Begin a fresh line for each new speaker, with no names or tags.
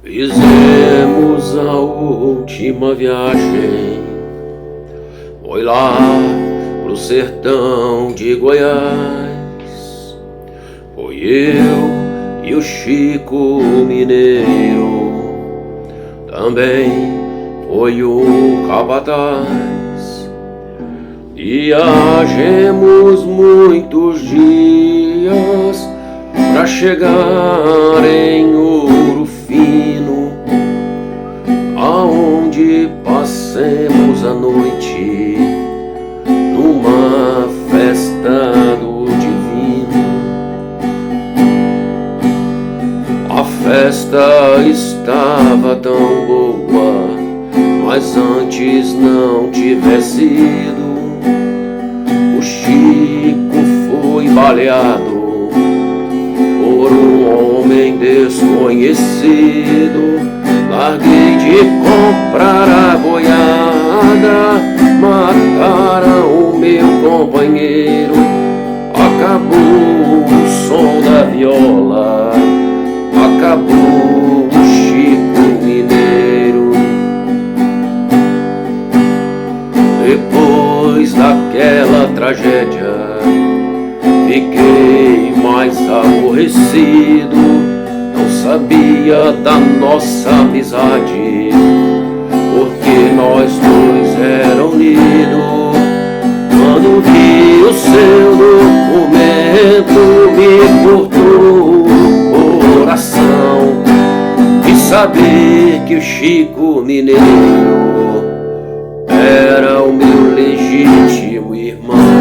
Fizemos a última viagem, foi lá pro sertão de Goiás. Foi eu e o Chico Mineiro, também foi o capataz. Viajemos muitos dias pra chegar em Ouro Fino, aonde passemos a noite numa festa do divino. A festa estava tão boa, mas antes não tivesse ido, o Chico foi baleado por um homem desconhecido. Larguei de comprar a boiada, mataram o meu companheiro. Acabou o som da viola, acabou o Chico Mineiro. Depois daquela tragédia, fiquei mais aborrecido. Não sabia da nossa amizade, porque nós dois era unidos. Quando vi o seu documento, me cortou o coração. E saber que o Chico Mineiro era o meu legítimo irmão.